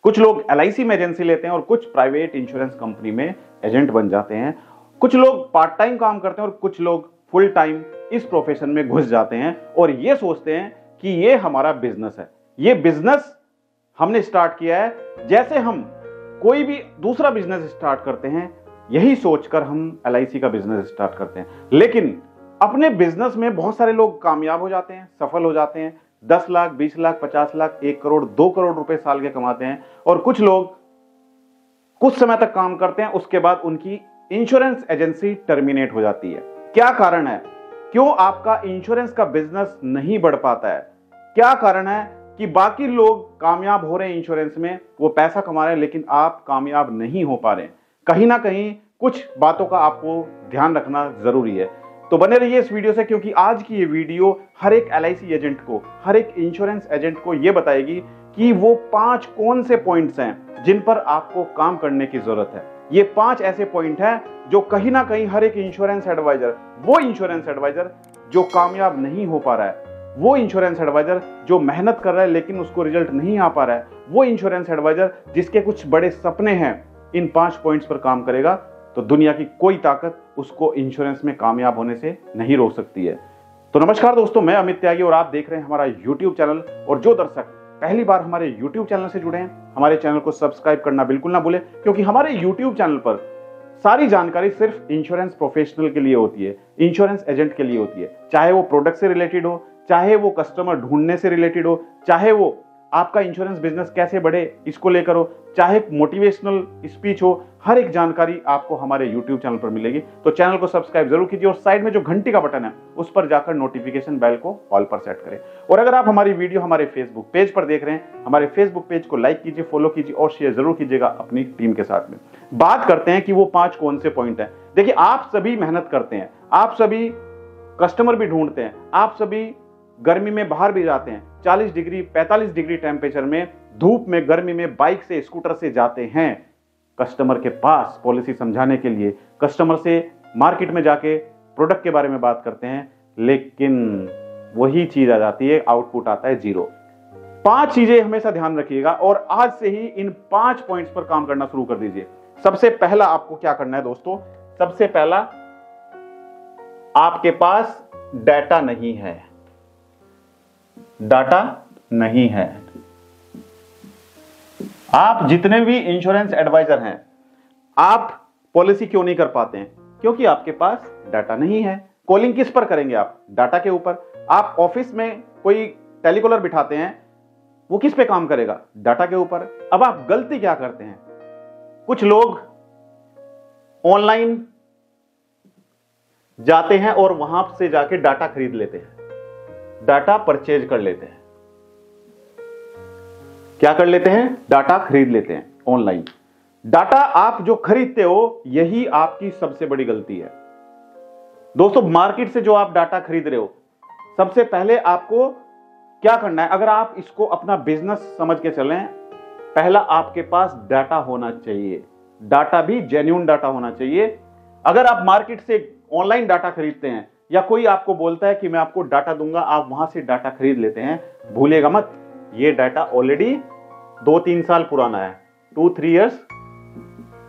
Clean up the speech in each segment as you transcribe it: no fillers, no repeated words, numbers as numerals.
कुछ लोग LIC में एजेंसी लेते हैं और कुछ प्राइवेट इंश्योरेंस कंपनी में एजेंट बन जाते हैं। कुछ लोग पार्ट टाइम काम करते हैं और कुछ लोग फुल टाइम इस प्रोफेशन में घुस जाते हैं और ये सोचते हैं कि ये हमारा बिजनेस है। ये बिजनेस हमने स्टार्ट किया है, जैसे हम कोई भी दूसरा बिजनेस स्टार्ट करते हैं यही सोचकर हम LIC का बिजनेस स्टार्ट करते हैं। लेकिन अपने बिजनेस में बहुत सारे लोग कामयाब हो जाते हैं, सफल हो जाते हैं, 10 लाख, 20 लाख, 50 लाख, 1 करोड़, 2 करोड़ रुपए साल के कमाते हैं। और कुछ लोग कुछ समय तक काम करते हैं, उसके बाद उनकी इंश्योरेंस एजेंसी टर्मिनेट हो जाती है। क्या कारण है? क्यों आपका इंश्योरेंस का बिजनेस नहीं बढ़ पाता है? क्या कारण है कि बाकी लोग कामयाब हो रहे हैं इंश्योरेंस में, वो पैसा कमा रहे हैं, लेकिन आप कामयाब नहीं हो पा रहे हैं? कहीं ना कहीं कुछ बातों का आपको ध्यान रखना जरूरी है। तो बने रहिए इस वीडियो से, क्योंकि आज की ये वीडियो हर एक LIC एजेंट को, हर एक इंश्योरेंस एजेंट को ये बताएगी कि वो 5 कौन से पॉइंट्स हैं जिन पर आपको काम करने की जरूरत है। ये 5 ऐसे पॉइंट हैं जो कहीं ना कहीं हर एक इंश्योरेंस एडवाइजर, वो इंश्योरेंस एडवाइजर जो कामयाब नहीं हो पा रहा है, वो इंश्योरेंस एडवाइजर जो मेहनत कर रहा है लेकिन उसको रिजल्ट नहीं आ पा रहा है, वो इंश्योरेंस एडवाइजर जिसके कुछ बड़े सपने हैं, इन 5 पॉइंट्स पर काम करेगा तो दुनिया की कोई ताकत उसको इंश्योरेंस में कामयाब होने से नहीं रोक सकती है। तो नमस्कार दोस्तों, मैं अमित त्यागी और आप देख रहे हैं हमारा YouTube चैनल। और जो दर्शक पहली बार हमारे YouTube चैनल से जुड़े हैं, हमारे चैनल को सब्सक्राइब करना बिल्कुल ना भूलें, क्योंकि हमारे YouTube चैनल पर सारी जानकारी सिर्फ इंश्योरेंस प्रोफेशनल के लिए होती है, इंश्योरेंस एजेंट के लिए होती है। चाहे वो प्रोडक्ट से रिलेटेड हो, चाहे वो कस्टमर ढूंढने से रिलेटेड हो, चाहे वो आपका इंश्योरेंस बिजनेस कैसे बढ़े इसको लेकर हो, चाहे मोटिवेशनल स्पीच हो, हर एक जानकारी आपको हमारे YouTube चैनल पर मिलेगी। तो चैनल को सब्सक्राइब जरूर कीजिए और साइड में जो घंटी का बटन है उस पर जाकर नोटिफिकेशन बेल को ऑल पर सेट करें। और अगर आप हमारी वीडियो हमारे फेसबुक पेज पर देख रहे हैं, हमारे फेसबुक पेज को लाइक कीजिए, फॉलो कीजिए और शेयर जरूर कीजिएगा अपनी टीम के साथ में। बात करते हैं कि वो 5 कौन से पॉइंट है। देखिए, आप सभी मेहनत करते हैं, आप सभी कस्टमर भी ढूंढते हैं, आप सभी गर्मी में बाहर भी जाते हैं, 40 डिग्री 45 डिग्री टेम्परेचर में, धूप में, गर्मी में बाइक से, स्कूटर से जाते हैं कस्टमर के पास पॉलिसी समझाने के लिए, कस्टमर से मार्केट में जाके प्रोडक्ट के बारे में बात करते हैं, लेकिन वही चीज आ जाती है, आउटपुट आता है 0। 5 चीजें हमेशा ध्यान रखिएगा और आज से ही इन 5 पॉइंट्स पर काम करना शुरू कर दीजिए। सबसे पहला आपको क्या करना है दोस्तों? सबसे पहला, आपके पास डाटा नहीं है। डाटा नहीं है। आप जितने भी इंश्योरेंस एडवाइजर हैं, आप पॉलिसी क्यों नहीं कर पाते हैं? क्योंकि आपके पास डाटा नहीं है। कॉलिंग किस पर करेंगे आप? डाटा के ऊपर। आप ऑफिस में कोई टेलीकॉलर बिठाते हैं, वो किस पे काम करेगा? डाटा के ऊपर। अब आप गलती क्या करते हैं? कुछ लोग ऑनलाइन जाते हैं और वहां से जाके डाटा खरीद लेते हैं, डाटा परचेज कर लेते हैं। क्या कर लेते हैं? डाटा खरीद लेते हैं ऑनलाइन। डाटा आप जो खरीदते हो, यही आपकी सबसे बड़ी गलती है दोस्तों। मार्केट से जो आप डाटा खरीद रहे हो, सबसे पहले आपको क्या करना है? अगर आप इसको अपना बिजनेस समझ के चलें, पहला आपके पास डाटा होना चाहिए। डाटा भी जेन्युइन डाटा होना चाहिए। अगर आप मार्केट से ऑनलाइन डाटा खरीदते हैं या कोई आपको बोलता है कि मैं आपको डाटा दूंगा, आप वहां से डाटा खरीद लेते हैं, भूलिएगा मत, ये डाटा ऑलरेडी 2-3 साल पुराना है, 2-3 इयर्स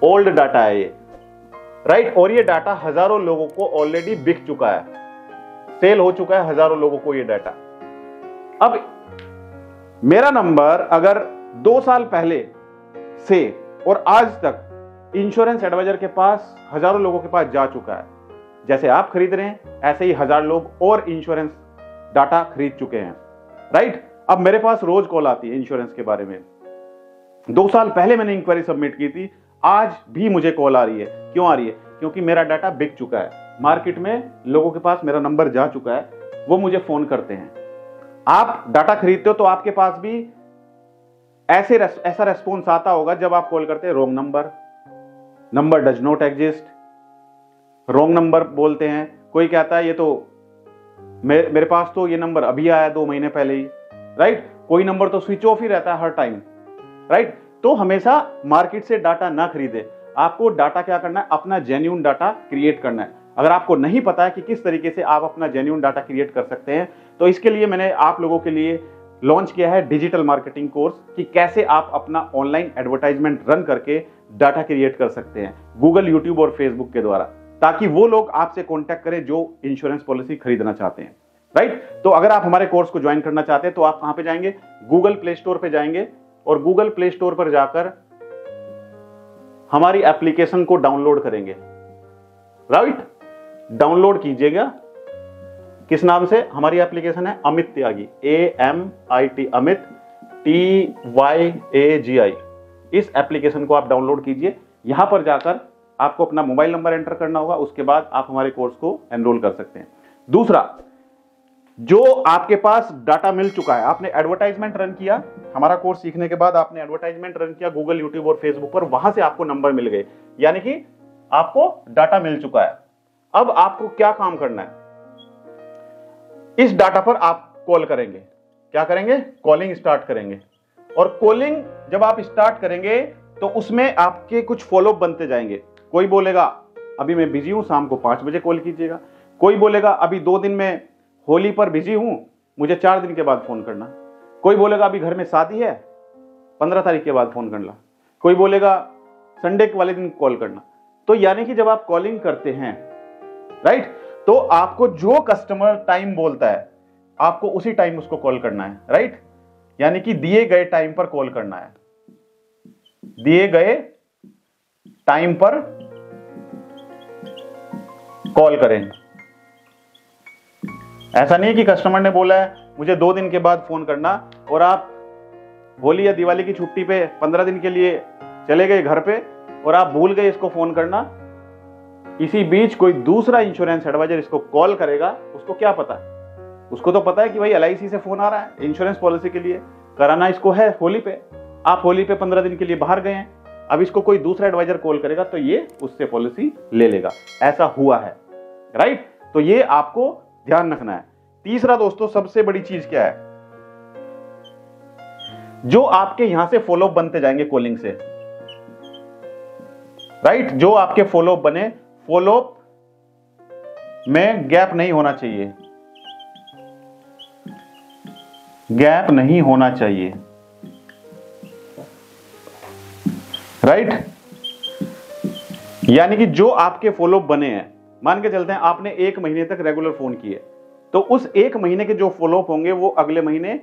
ओल्ड डाटा है ये, राइट। और ये डाटा हजारों लोगों को ऑलरेडी बिक चुका है, सेल हो चुका है हजारों लोगों को ये डाटा। अब मेरा नंबर अगर 2 साल पहले से और आज तक इंश्योरेंस एडवाइजर के पास हजारों लोगों के पास जा चुका है, जैसे आप खरीद रहे हैं ऐसे ही 1000 लोग और इंश्योरेंस डाटा खरीद चुके हैं, राइट। अब मेरे पास रोज कॉल आती है इंश्योरेंस के बारे में। 2 साल पहले मैंने इंक्वायरी सबमिट की थी, आज भी मुझे कॉल आ रही है। क्यों आ रही है? क्योंकि मेरा डाटा बिक चुका है, मार्केट में लोगों के पास मेरा नंबर जा चुका है, वो मुझे फोन करते हैं। आप डाटा खरीदते हो तो आपके पास भी ऐसा रेस्पॉन्स आता होगा जब आप कॉल करते हैं, wrong number does not exist, wrong number बोलते हैं। कोई कहता है ये तो मेरे पास तो ये नंबर अभी आया 2 महीने पहले ही, राइट। कोई नंबर तो स्विच ऑफ ही रहता है हर टाइम, राइट। तो हमेशा मार्केट से डाटा ना खरीदे। आपको डाटा क्या करना है? अपना जेन्युइन डाटा क्रिएट करना है। अगर आपको नहीं पता है कि किस तरीके से आप अपना जेन्युइन डाटा क्रिएट कर सकते हैं, तो इसके लिए मैंने आप लोगों के लिए लॉन्च किया है डिजिटल मार्केटिंग कोर्स कि कैसे आप अपना ऑनलाइन एडवर्टाइजमेंट रन करके डाटा क्रिएट कर सकते हैं गूगल, यूट्यूब और फेसबुक के द्वारा, ताकि वो लोग आपसे कांटेक्ट करें जो इंश्योरेंस पॉलिसी खरीदना चाहते हैं। राइट, तो अगर आप हमारे कोर्स को ज्वाइन करना चाहते हैं तो आप कहां पे जाएंगे, गूगल प्ले स्टोर पे जाएंगे और गूगल प्ले स्टोर पर जाकर हमारी एप्लीकेशन को डाउनलोड करेंगे। राइट, डाउनलोड कीजिएगा। किस नाम से? हमारी एप्लीकेशन है अमित त्यागी, AMIT, अमित TYAGI। इस एप्लीकेशन को आप डाउनलोड कीजिए। यहां पर जाकर आपको अपना मोबाइल नंबर एंटर करना होगा, उसके बाद आप हमारे कोर्स को एनरोल कर सकते हैं। दूसरा, जो आपके पास डाटा मिल चुका है, आपने एडवर्टाइजमेंट रन किया, हमारा कोर्स सीखने के बाद आपने एडवर्टाइजमेंट रन किया गूगल, यूट्यूब और फेसबुक पर, वहां से आपको नंबर मिल गए, यानी कि आपको डाटा मिल चुका है। अब आपको क्या काम करना है, इस डाटा पर आप कॉल करेंगे। क्या करेंगे? कॉलिंग स्टार्ट करेंगे। और कॉलिंग जब आप स्टार्ट करेंगे तो उसमें आपके कुछ फॉलोअप बनते जाएंगे। कोई बोलेगा अभी मैं बिजी हूं, शाम को 5 बजे कॉल कीजिएगा। कोई बोलेगा अभी 2 दिन में होली पर बिजी हूं, मुझे 4 दिन के बाद फोन करना। कोई बोलेगा अभी घर में शादी है, 15 तारीख के बाद फोन करना। कोई बोलेगा संडे वाले दिन कॉल करना। तो यानी कि जब आप कॉलिंग करते हैं, राइट, तो आपको जो कस्टमर टाइम बोलता है आपको उसी टाइम उसको कॉल करना है। राइट, यानी कि दिए गए टाइम पर कॉल करना है, दिए गए टाइम पर कॉल करें। ऐसा नहीं है कि कस्टमर ने बोला है मुझे 2 दिन के बाद फोन करना और आप होली या दिवाली की छुट्टी पे 15 दिन के लिए चले गए घर पे और आप भूल गए इसको फोन करना। इसी बीच कोई दूसरा इंश्योरेंस एडवाइजर इसको कॉल करेगा, उसको क्या पता? उसको तो पता है कि भाई LIC से फोन आ रहा है इंश्योरेंस पॉलिसी के लिए, कराना इसको है होली पे। आप होली पे 15 दिन के लिए बाहर गए हैं, अब इसको कोई दूसरा एडवाइजर कॉल करेगा तो ये उससे पॉलिसी ले लेगा। ऐसा हुआ है। राइट, तो ये आपको ध्यान रखना है। तीसरा दोस्तों, सबसे बड़ी चीज क्या है, जो आपके यहां से फॉलोअप बनते जाएंगे कॉलिंग से। राइट, जो आपके फॉलोअप बने, फॉलोअप में गैप नहीं होना चाहिए, गैप नहीं होना चाहिए। राइट, यानी कि जो आपके फॉलोअप बने हैं, मान के चलते हैं आपने 1 महीने तक रेगुलर फोन किए, तो उस 1 महीने के जो फॉलोअप होंगे वो अगले महीने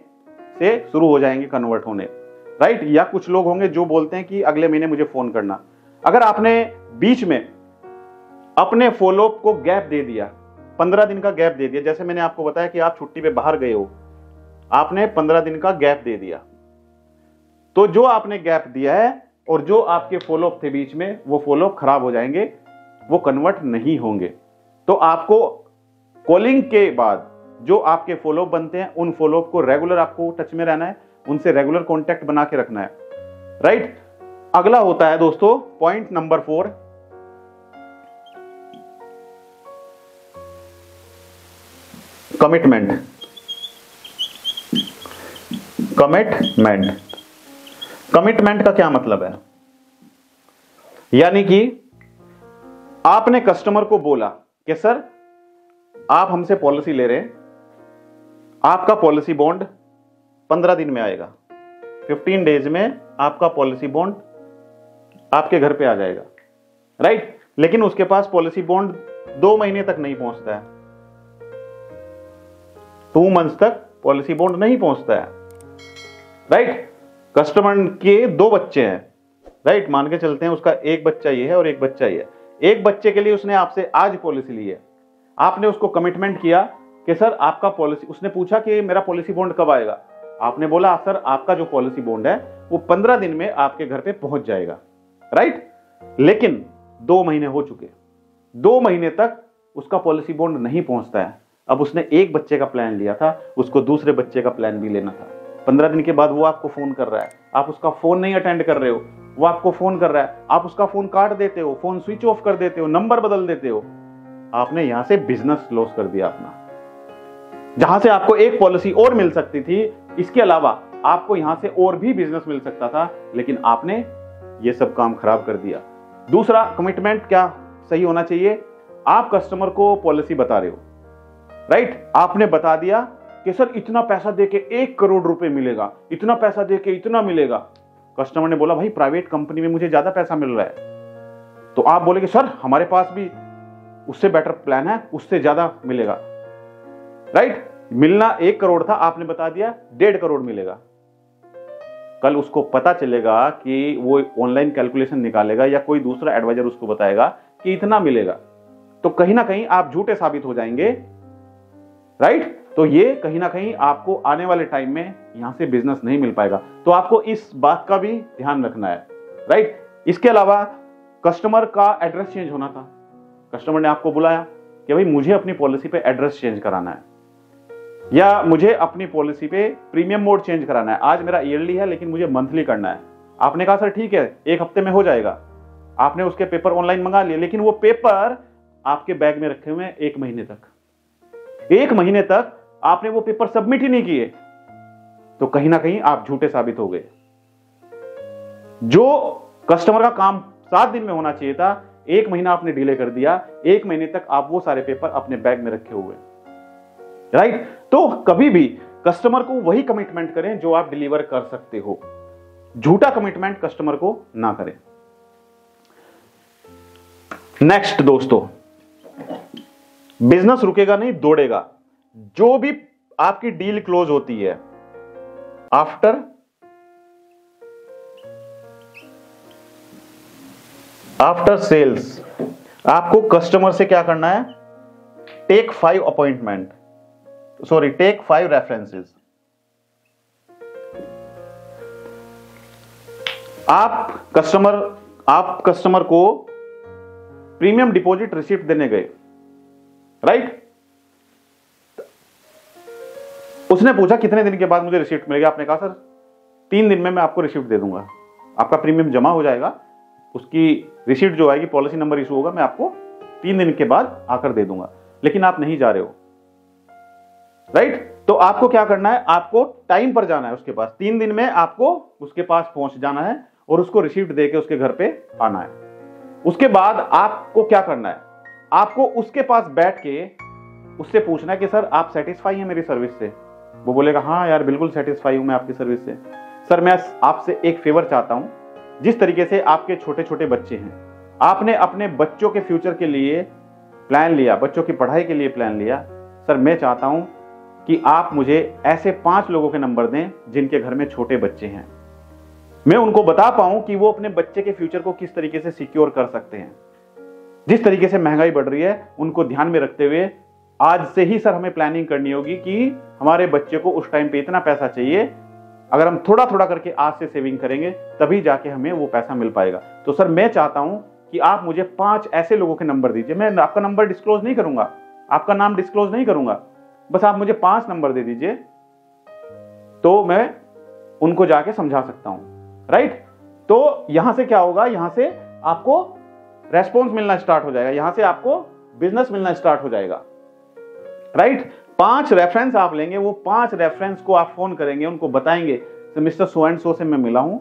से शुरू हो जाएंगे कन्वर्ट होने। राइट, या कुछ लोग होंगे जो बोलते हैं कि अगले महीने मुझे फोन करना। अगर आपने बीच में अपने फॉलोअप को गैप दे दिया, 15 दिन का गैप दे दिया, जैसे मैंने आपको बताया कि आप छुट्टी पे बाहर गए हो, आपने 15 दिन का गैप दे दिया, तो जो आपने गैप दिया है और जो आपके फॉलोअप थे बीच में, वो फॉलोअप खराब हो जाएंगे, वो कन्वर्ट नहीं होंगे। तो आपको कॉलिंग के बाद जो आपके फॉलोअप बनते हैं, उन फॉलोअप को रेगुलर आपको टच में रहना है, उनसे रेगुलर कांटेक्ट बना के रखना है। राइट, अगला होता है दोस्तों point number 4, commitment. Commitment, commitment का क्या मतलब है? यानी कि आपने कस्टमर को बोला कि सर आप हमसे पॉलिसी ले रहे हैं, आपका पॉलिसी बॉन्ड 15 दिन में आएगा, 15 डेज में आपका पॉलिसी बॉन्ड आपके घर पे आ जाएगा। राइट, लेकिन उसके पास पॉलिसी बॉन्ड 2 महीने तक नहीं पहुंचता है, 2 मंथ्स तक पॉलिसी बॉन्ड नहीं पहुंचता है। राइट, कस्टमर के 2 बच्चे हैं। राइट, मान के चलते हैं उसका एक बच्चा ये है और एक बच्चा ये है। एक बच्चे के लिए उसने आपसे आज पॉलिसी ली है, आपने उसको कमिटमेंट किया कि सर आपका पॉलिसी, उसने पूछा कि मेरा पॉलिसी बॉन्ड कब आएगा, आपने बोला सर आपका जो पॉलिसी बॉन्ड है वो 15 दिन में आपके घर पे पहुंच जाएगा। राइट, लेकिन 2 महीने हो चुके, 2 महीने तक उसका पॉलिसी बॉन्ड नहीं पहुंचता है। अब उसने एक बच्चे का प्लान लिया था, उसको दूसरे बच्चे का प्लान भी लेना था। 15 दिन के बाद वो आपको फोन कर रहा है, आप उसका फोन नहीं अटेंड कर रहे हो, वो आपको फोन कर रहा है, आप उसका फोन काट देते हो, फोन स्विच ऑफ कर देते हो, नंबर बदल देते हो। आपने यहां से बिजनेस लॉस कर दिया अपना। जहां से आपको एक पॉलिसी और मिल सकती थी, इसके अलावा आपको यहां से और भी बिजनेस मिल सकता था, लेकिन आपने ये सब काम खराब कर दिया। दूसरा कमिटमेंट क्या सही होना चाहिए, आप कस्टमर को पॉलिसी बता रहे हो, राइट, आपने बता दिया कि सर इतना पैसा देके 1 करोड़ रुपए मिलेगा, इतना पैसा देके इतना मिलेगा। कस्टमर ने बोला भाई प्राइवेट कंपनी में मुझे ज्यादा पैसा मिल रहा है। तो आप बोलेगे सर हमारे पास भी उससे बेटर प्लान है, उससे ज्यादा मिलेगा। राइट, मिलना 1 करोड़ था, आपने बता दिया 1.5 करोड़ मिलेगा। कल उसको पता चलेगा कि वो ऑनलाइन कैलकुलेशन निकालेगा या कोई दूसरा एडवाइजर उसको बताएगा कि इतना मिलेगा, तो कहीं ना कहीं आप झूठे साबित हो जाएंगे। राइट, तो ये कहीं ना कहीं आपको आने वाले टाइम में यहां से बिजनेस नहीं मिल पाएगा। तो आपको इस बात का भी ध्यान रखना है। राइट, इसके अलावा कस्टमर का एड्रेस चेंज होना था। कस्टमर ने आपको बुलाया कि भाई मुझे अपनी पॉलिसी पे एड्रेस चेंज कराना है, या मुझे अपनी पॉलिसी पे प्रीमियम मोड चेंज कराना है। आज मेरा ईयरली है लेकिन मुझे मंथली करना है। आपने कहा सर ठीक है 1 हफ्ते में हो जाएगा। आपने उसके पेपर ऑनलाइन मंगा लिए, लेकिन वो पेपर आपके बैग में रखे हुए हैं 1 महीने तक। 1 महीने तक आपने वो पेपर सबमिट ही नहीं किए, तो कहीं ना कहीं आप झूठे साबित हो गए। जो कस्टमर का काम 7 दिन में होना चाहिए था, 1 महीना आपने डिले कर दिया। 1 महीने तक आप वो सारे पेपर अपने बैग में रखे हुए। राइट, तो कभी भी कस्टमर को वही कमिटमेंट करें जो आप डिलीवर कर सकते हो। झूठा कमिटमेंट कस्टमर को ना करें। नेक्स्ट दोस्तों, बिजनेस रुकेगा नहीं, दौड़ेगा। जो भी आपकी डील क्लोज होती है आफ्टर सेल्स, आपको कस्टमर से क्या करना है? Take 5 references. आप कस्टमर को प्रीमियम डिपॉजिट रिसिप्ट देने गए। राइट, उसने पूछा कितने दिन के बाद मुझे रिसिप्ट मिलेगा। आपने कहा सर 3 दिन में मैं आपको रिसिप्ट दे दूंगा, आपका प्रीमियम जमा हो जाएगा, उसकी रिसिप्ट जो आएगी, पॉलिसी नंबर इशू होगा, मैं आपको 3 दिन के बाद आकर दे दूंगा। लेकिन आप नहीं जा रहे हो। राइट, तो आपको क्या करना है? आपको टाइम पर जाना है उसके पास। 3 दिन में आपको उसके पास पहुंच जाना है और उसको रिसिप्ट देके उसके घर पे आना है। उसके बाद आपको क्या करना है? आपको उसके पास बैठ के उससे पूछना है कि सर आप सेटिस्फाई हैं मेरी सर्विस से? वो बोलेगा हाँ यार बिल्कुल सेटिस्फाई हूं मैं आपकी सर्विस से। सर मैं आपसे एक फेवर चाहता हूं, जिस तरीके से आपके छोटे छोटे बच्चे हैं, आपने अपने बच्चों के फ्यूचर के लिए प्लान लिया, बच्चों की पढ़ाई के लिए प्लान लिया, सर मैं चाहता हूं कि आप मुझे ऐसे 5 लोगों के नंबर दें जिनके घर में छोटे बच्चे हैं। मैं उनको बता पाऊं कि वो अपने बच्चे के फ्यूचर को किस तरीके से सिक्योर कर सकते हैं। जिस तरीके से महंगाई बढ़ रही है उनको ध्यान में रखते हुए आज से ही सर हमें प्लानिंग करनी होगी कि हमारे बच्चे को उस टाइम पे इतना पैसा चाहिए। अगर हम थोड़ा थोड़ा करके आज से सेविंग करेंगे तभी जाके हमें वो पैसा मिल पाएगा। तो सर मैं चाहता हूं कि आप मुझे 5 ऐसे लोगों के नंबर दीजिए। मैं आपका नंबर डिस्क्लोज नहीं करूंगा, आपका नाम डिस्क्लोज नहीं करूंगा, बस आप मुझे 5 नंबर दे दीजिए तो मैं उनको जाके समझा सकता हूं। राइट, तो यहां से क्या होगा? यहां से आपको रेस्पॉन्स मिलना स्टार्ट हो जाएगा, यहां से आपको बिजनेस मिलना स्टार्ट हो जाएगा। राइट, 5 रेफरेंस आप लेंगे, वो 5 रेफरेंस को आप फोन करेंगे, उनको बताएंगे तो मिस्टर सो एंड सो से मैं मिला हूं,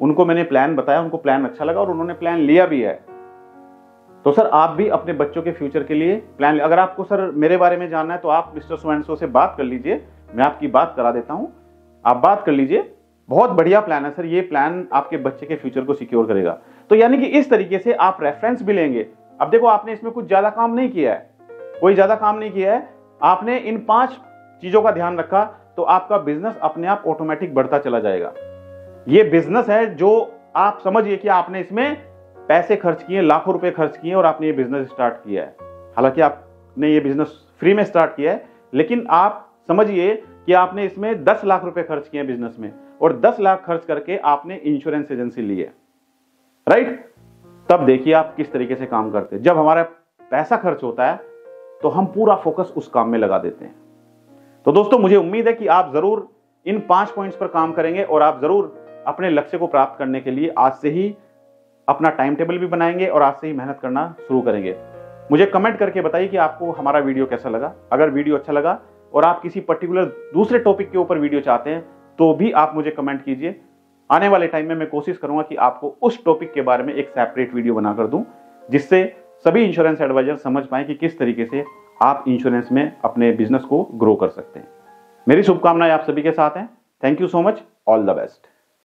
उनको मैंने प्लान बताया, उनको प्लान अच्छा लगा और उन्होंने प्लान लिया भी है। तो सर आप भी अपने बच्चों के फ्यूचर के लिए प्लान, अगर आपको सर मेरे बारे में जानना है तो आप मिस्टर सो एंड सो से बात कर लीजिए, मैं आपकी बात करा देता हूं, आप बात कर लीजिए। बहुत बढ़िया प्लान है सर, ये प्लान आपके बच्चे के फ्यूचर को सिक्योर करेगा। तो यानी कि इस तरीके से आप रेफरेंस भी लेंगे। अब देखो आपने इसमें कुछ ज्यादा काम नहीं किया है, कोई ज्यादा काम नहीं किया है, आपने इन 5 चीजों का ध्यान रखा तो आपका बिजनेस अपने आप ऑटोमेटिक बढ़ता चला जाएगा। ये बिजनेस है जो आप समझिए कि आपने इसमें पैसे खर्च किए, लाखों रुपए खर्च किए और आपने ये बिजनेस स्टार्ट किया है। हालांकि आपने ये बिजनेस फ्री में स्टार्ट किया है, लेकिन आप समझिए कि आपने इसमें 10 लाख रुपए खर्च किए बिजनेस में, और 10 लाख खर्च करके आपने इंश्योरेंस एजेंसी ली है। राइट, तब देखिए आप किस तरीके से काम करते हैं। जब हमारा पैसा खर्च होता है तो हम पूरा फोकस उस काम में लगा देते हैं। तो दोस्तों मुझे उम्मीद है कि आप जरूर इन 5 पॉइंट्स पर काम करेंगे और आप जरूर अपने लक्ष्य को प्राप्त करने के लिए आज से ही अपना टाइम टेबल भी बनाएंगे और आज से ही मेहनत करना शुरू करेंगे। मुझे कमेंट करके बताइए कि आपको हमारा वीडियो कैसा लगा। अगर वीडियो अच्छा लगा और आप किसी पर्टिकुलर दूसरे टॉपिक के ऊपर वीडियो चाहते हैं तो भी आप मुझे कमेंट कीजिए। आने वाले टाइम में मैं कोशिश करूंगा कि आपको उस टॉपिक के बारे में एक सेपरेट वीडियो बनाकर दूं, जिससे सभी इंश्योरेंस एडवाइजर समझ पाए कि किस तरीके से आप इंश्योरेंस में अपने बिजनेस को ग्रो कर सकते हैं। मेरी शुभकामनाएं आप सभी के साथ हैं। Thank you so much, all the best.